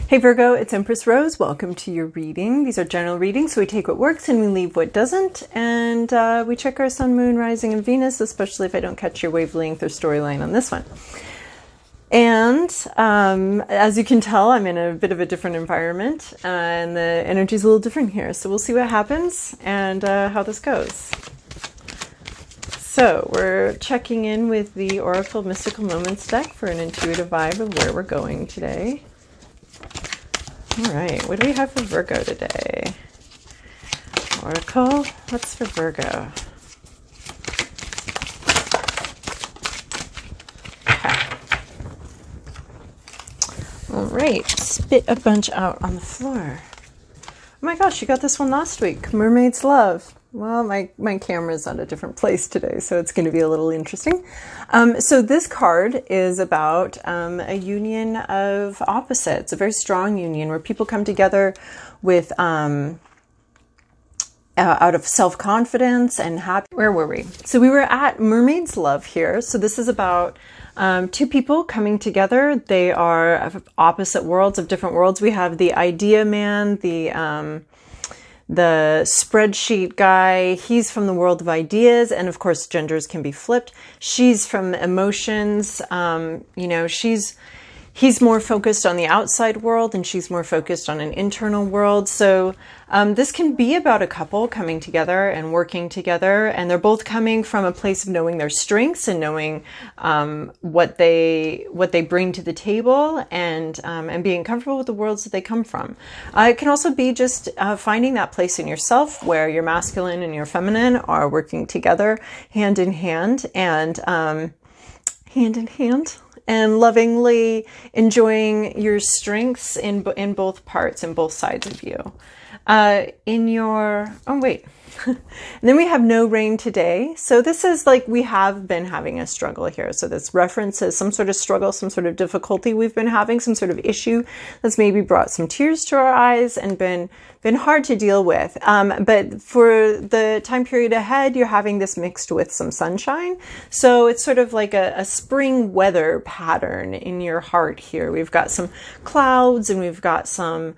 Hey Virgo, it's Empress Rose. Welcome to your reading. These are general readings, so we take what works and we leave what doesn't. And we check our sun, moon, rising, and Venus, especially if I don't catch your wavelength or storyline on this one. And as you can tell, I'm in a bit of a different environment and the energy's a little different here. So we'll see what happens and how this goes. So we're checking in with the Oracle Mystical Moments deck for an intuitive vibe of where we're going today. All right, what do we have for Virgo today? Oracle, what's for Virgo? Okay. All right, spit a bunch out on the floor. Oh my gosh, you got this one last week, Mermaid's Love. Well, my camera's at a different place today, so it's going to be a little interesting. So this card is about a union of opposites, a very strong union where people come together with out of self-confidence and happy. Where were we? So we were at Mermaid's Love here. So this is about two people coming together. They are of opposite worlds, of different worlds. We have the idea man, the spreadsheet guy. He's from the world of ideas, and of course genders can be flipped. She's from emotions. He's more focused on the outside world and she's more focused on an internal world. So this can be about a couple coming together and working together, and they're both coming from a place of knowing their strengths and knowing what they bring to the table, and being comfortable with the worlds that they come from. It can also be just finding that place in yourself where your masculine and your feminine are working together hand in hand and lovingly enjoying your strengths in both parts, in both sides of you. And then we have no rain today. So this is like we have been having a struggle here. So this references some sort of struggle, some sort of difficulty we've been having, some sort of issue that's maybe brought some tears to our eyes and been hard to deal with. But for the time period ahead, you're having this mixed with some sunshine. So it's sort of like a spring weather pattern in your heart here. We've got some clouds and we've got some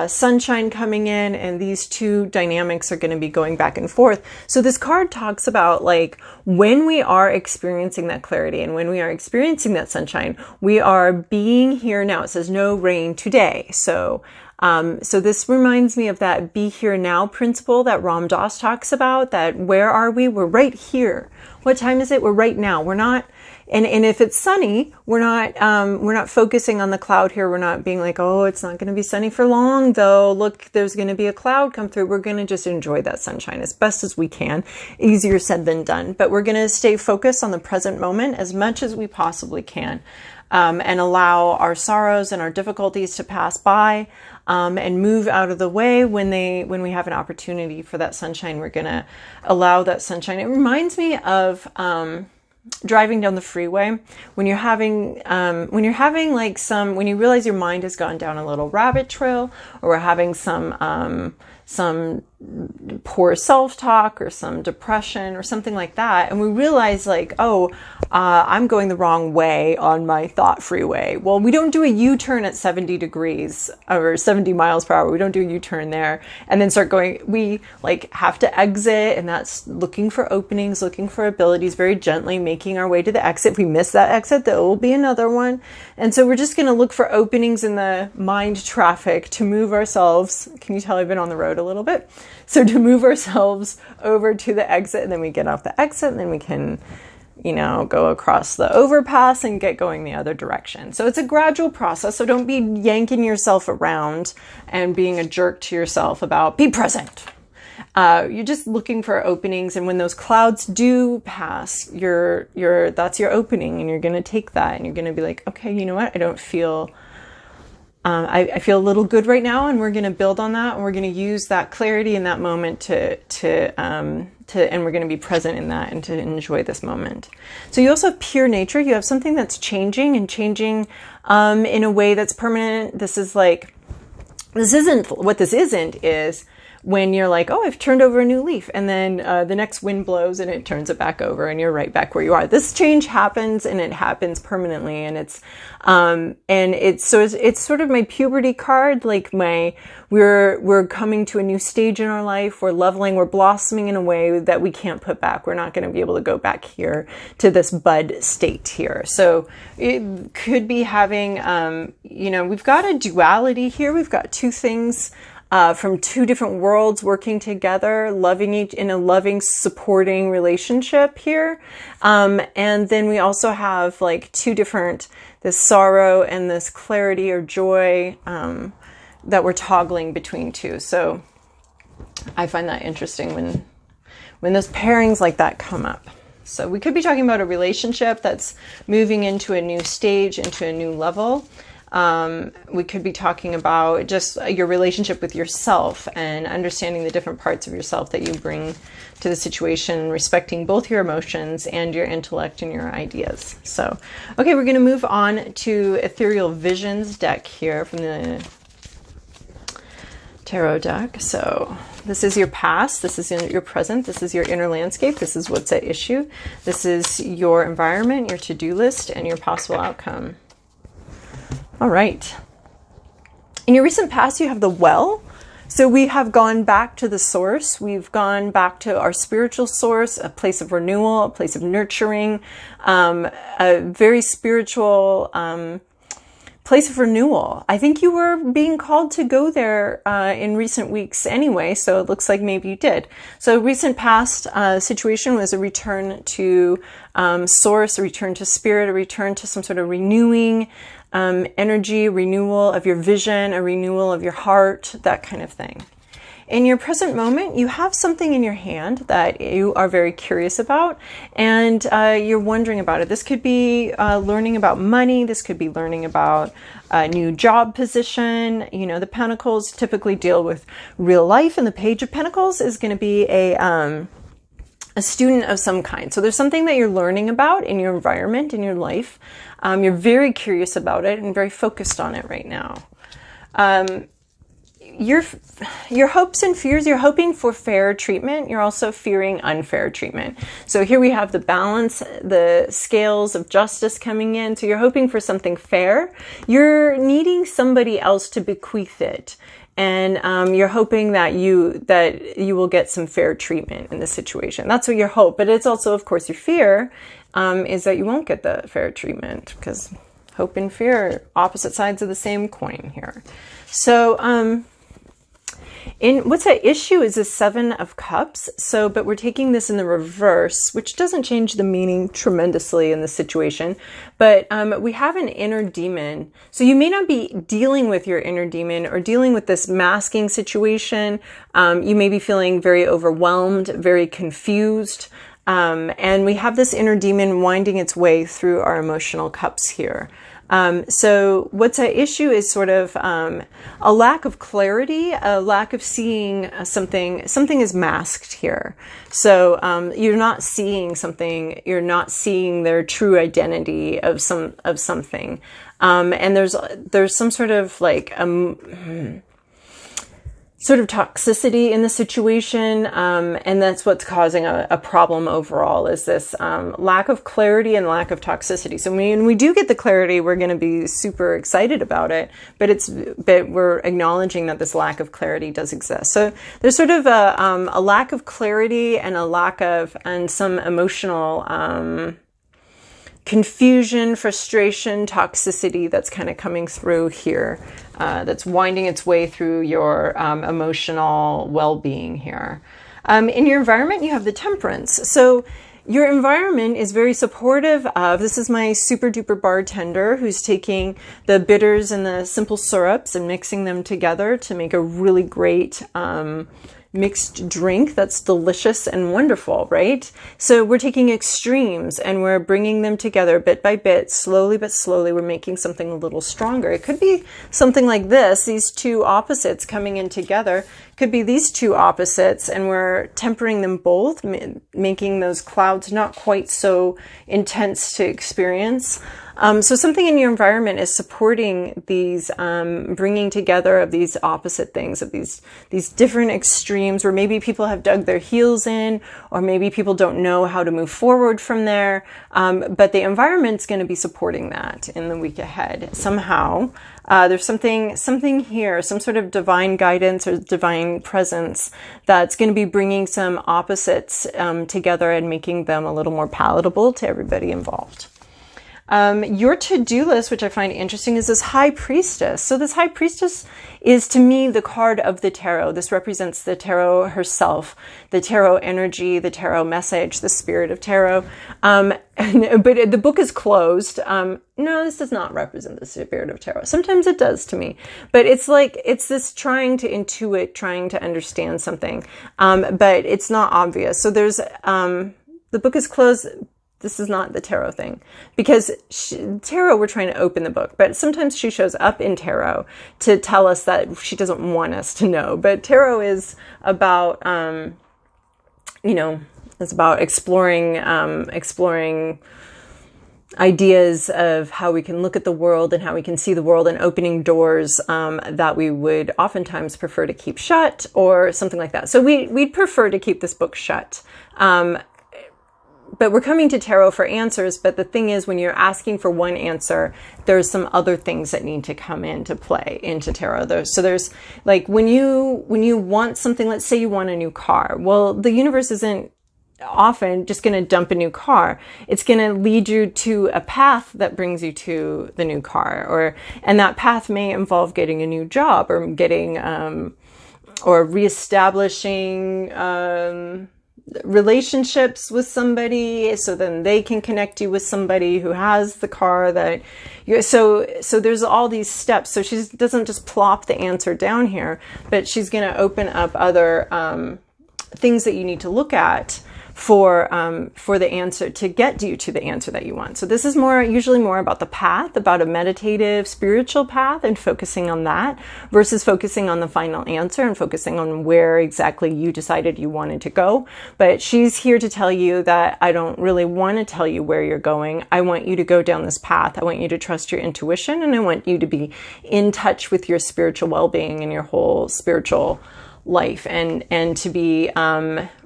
sunshine coming in, and these two dynamics are going to be going back and forth. So this card talks about like when we are experiencing that clarity and when we are experiencing that sunshine, we are being here now. It says no rain today. So this reminds me of that be here now principle that Ram Dass talks about, that where are we? We're right here. What time is it? We're right now. We're not, and if it's sunny, we're not focusing on the cloud here. We're not being like, oh, it's not going to be sunny for long though. Look, there's going to be a cloud come through. We're going to just enjoy that sunshine as best as we can. Easier said than done, but we're going to stay focused on the present moment as much as we possibly can. And allow our sorrows and our difficulties to pass by, and move out of the way when we have an opportunity for that sunshine. We're going to allow that sunshine. It reminds me of driving down the freeway when you're having when you realize your mind has gone down a little rabbit trail, or we're having some poor self-talk or some depression or something like that, and we realize like, I'm going the wrong way on my thought freeway. Well, we don't do a U-turn at 70 degrees or 70 miles per hour. We don't do a U-turn there and then start going. We like have to exit, and that's looking for openings, looking for abilities, very gently making our way to the exit. If we miss that exit, there will be another one. And so we're just going to look for openings in the mind traffic to move ourselves. Can you tell I've been on the road a little bit? So to move ourselves over to the exit, and then we get off the exit, and then we can, go across the overpass and get going the other direction. So it's a gradual process. So don't be yanking yourself around and being a jerk to yourself about be present. You're just looking for openings, and when those clouds do pass, that's your opening, and you're going to take that, and you're going to be like, okay, you know what? I don't feel. I feel a little good right now, and we're going to build on that, and we're going to use that clarity in that moment and we're going to be present in that and to enjoy this moment. So you also have pure nature. You have something that's changing in a way that's permanent. This isn't is when you're like, oh, I've turned over a new leaf, and then the next wind blows and it turns it back over and you're right back where you are. This change happens, and it happens permanently, and it's sort of my puberty card, like we're coming to a new stage in our life, we're leveling, we're blossoming in a way that we can't put back. We're not going to be able to go back here to this bud state here. So it could be having, we've got a duality here. We've got two things from two different worlds working together, loving each in a loving, supporting relationship here. And then we also have like two different, this sorrow and this clarity or joy that we're toggling between two. So I find that interesting when those pairings like that come up. So we could be talking about a relationship that's moving into a new stage, into a new level. We could be talking about just your relationship with yourself and understanding the different parts of yourself that you bring to the situation, respecting both your emotions and your intellect and your ideas. So, okay, we're going to move on to Ethereal Visions deck here from the tarot deck. So this is your past, this is your present, this is your inner landscape, this is what's at issue, this is your environment, your to-do list, and your possible outcome. All right. In your recent past, you have the well. So we have gone back to the source. We've gone back to our spiritual source, a place of renewal, a place of nurturing, a very spiritual place of renewal. I think you were being called to go there in recent weeks anyway, so it looks like maybe you did. So recent past situation was a return to source, a return to spirit, a return to some sort of renewing energy, renewal of your vision, a renewal of your heart, that kind of thing. In your present moment, you have something in your hand that you are very curious about, and you're wondering about it. This could be learning about money. This could be learning about a new job position. You know, the Pentacles typically deal with real life, and the Page of Pentacles is going to be a student of some kind. So there's something that you're learning about in your environment, in your life. You're very curious about it and very focused on it right now. Your hopes and fears, you're hoping for fair treatment. You're also fearing unfair treatment. So here we have the balance, the scales of justice coming in. So you're hoping for something fair. You're needing somebody else to bequeath it. And you're hoping that you will get some fair treatment in this situation. That's what your hope. But it's also, of course, your fear is that you won't get the fair treatment, because hope and fear are opposite sides of the same coin here. So what's at issue is the Seven of Cups. So, but we're taking this in the reverse, which doesn't change the meaning tremendously in this situation. But we have an inner demon. So you may not be dealing with your inner demon or dealing with this masking situation. You may be feeling very overwhelmed, very confused. And we have this inner demon winding its way through our emotional cups here. So what's at issue is sort of a lack of clarity, a lack of seeing something. Something is masked here. So you're not seeing something. You're not seeing their true identity of something. And there's some sort of like sort of toxicity in the situation, and that's what's causing a problem overall, is this lack of clarity and lack of toxicity. So when we do get the clarity, we're going to be super excited about it, but we're acknowledging that this lack of clarity does exist. So there's sort of a lack of clarity and and some emotional confusion, frustration, toxicity that's kind of coming through here, that's winding its way through your emotional well-being here. In your environment, you have the Temperance. So your environment is very supportive of, this is my super duper bartender who's taking the bitters and the simple syrups and mixing them together to make a really great mixed drink that's delicious and wonderful, right? So we're taking extremes and we're bringing them together bit by bit, slowly but slowly. We're making something a little stronger. It could be something like this, these two opposites coming in together. Could be these two opposites, and we're tempering them both, making those clouds not quite so intense to experience. So something in your environment is supporting these bringing together of these opposite things, of these different extremes, where maybe people have dug their heels in, or maybe people don't know how to move forward from there. But the environment's going to be supporting that in the week ahead somehow. There's something here, some sort of divine guidance or divine presence that's going to be bringing some opposites together and making them a little more palatable to everybody involved. Your to-do list, which I find interesting, is this High Priestess. So this High Priestess is, to me, the card of the tarot. This represents the tarot herself, the tarot energy, the tarot message, the spirit of tarot. But the book is closed. No, this does not represent the spirit of tarot. Sometimes it does to me, but it's like, it's this trying to intuit, trying to understand something. But it's not obvious. So there's, the book is closed. This is not the tarot thing, because tarot, we're trying to open the book, but sometimes she shows up in tarot to tell us that she doesn't want us to know. But tarot is about, it's about exploring ideas of how we can look at the world and how we can see the world, and opening doors that we would oftentimes prefer to keep shut, or something like that. So we'd prefer to keep this book shut. But we're coming to tarot for answers. But the thing is, when you're asking for one answer, there's some other things that need to come into play into tarot. So there's like, when you want something, let's say you want a new car. Well, the universe isn't often just going to dump a new car. It's going to lead you to a path that brings you to the new car, and that path may involve getting a new job, or getting, or reestablishing, relationships with somebody, so then they can connect you with somebody who has the car that you, so there's all these steps. So she doesn't just plop the answer down here, but she's going to open up other things that you need to look at for the answer, to get you to the answer that you want. So this is usually more about the path, about a meditative spiritual path, and focusing on that versus focusing on the final answer and focusing on where exactly you decided you wanted to go. But she's here to tell you that I don't really want to tell you where you're going. I want you to go down this path. I want you to trust your intuition, and I want you to be in touch with your spiritual well-being and your whole spiritual life, and to be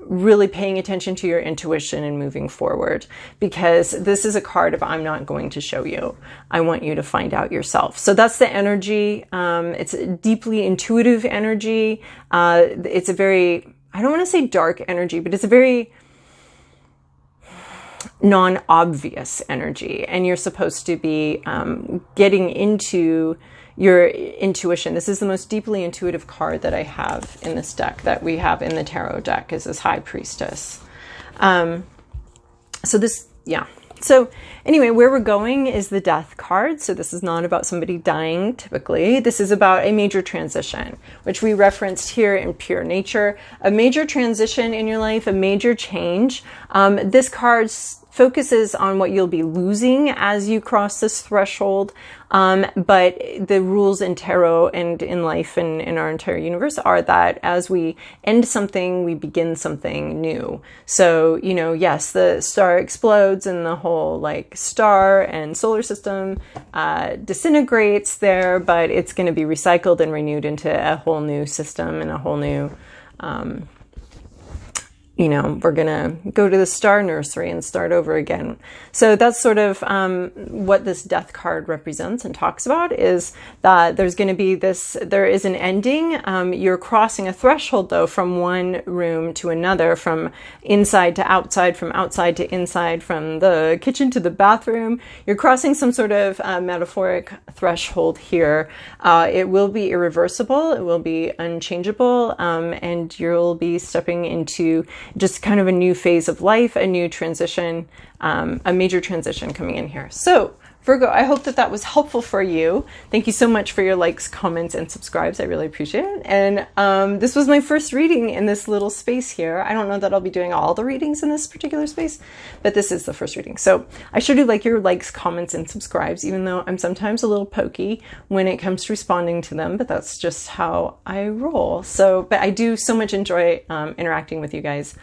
really paying attention to your intuition and moving forward, because this is a card of, I'm not going to show you. I want you to find out yourself. So that's the energy. It's a deeply intuitive energy. It's a very, I don't want to say dark energy, but it's a very non-obvious energy. And you're supposed to be getting into your intuition. This is the most deeply intuitive card that I have in this deck, that we have in the tarot deck, is this High Priestess. So anyway, where we're going is the Death card. So this is not about somebody dying typically. This is about a major transition, which we referenced here in Pure Nature. A major transition in your life, a major change. This card focuses on what you'll be losing as you cross this threshold. But the rules in tarot and in life and in our entire universe are that as we end something, we begin something new. So, yes, the star explodes and the whole star and solar system disintegrates there, but it's going to be recycled and renewed into a whole new system and a whole new we're going to go to the star nursery and start over again. So that's sort of what this Death card represents and talks about, is that there's going to be there is an ending. You're crossing a threshold, though, from one room to another, from inside to outside, from outside to inside, from the kitchen to the bathroom. You're crossing some sort of metaphoric threshold here. It will be irreversible. It will be unchangeable. And you'll be stepping into just kind of a new phase of life, a new transition, a major transition coming in here. So Virgo, I hope that was helpful for you. Thank you so much for your likes, comments, and subscribes. I really appreciate it. And this was my first reading in this little space here. I don't know that I'll be doing all the readings in this particular space, but this is the first reading. So I sure do like your likes, comments, and subscribes, even though I'm sometimes a little pokey when it comes to responding to them, but that's just how I roll. So, but I do so much enjoy interacting with you guys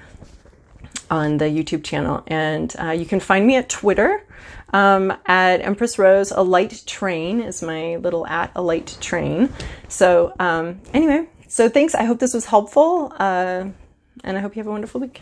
on the YouTube channel. And you can find me at Twitter at Empress Rose. A Light Train is my little a Light Train. So anyway, so thanks. I hope this was helpful. And I hope you have a wonderful week.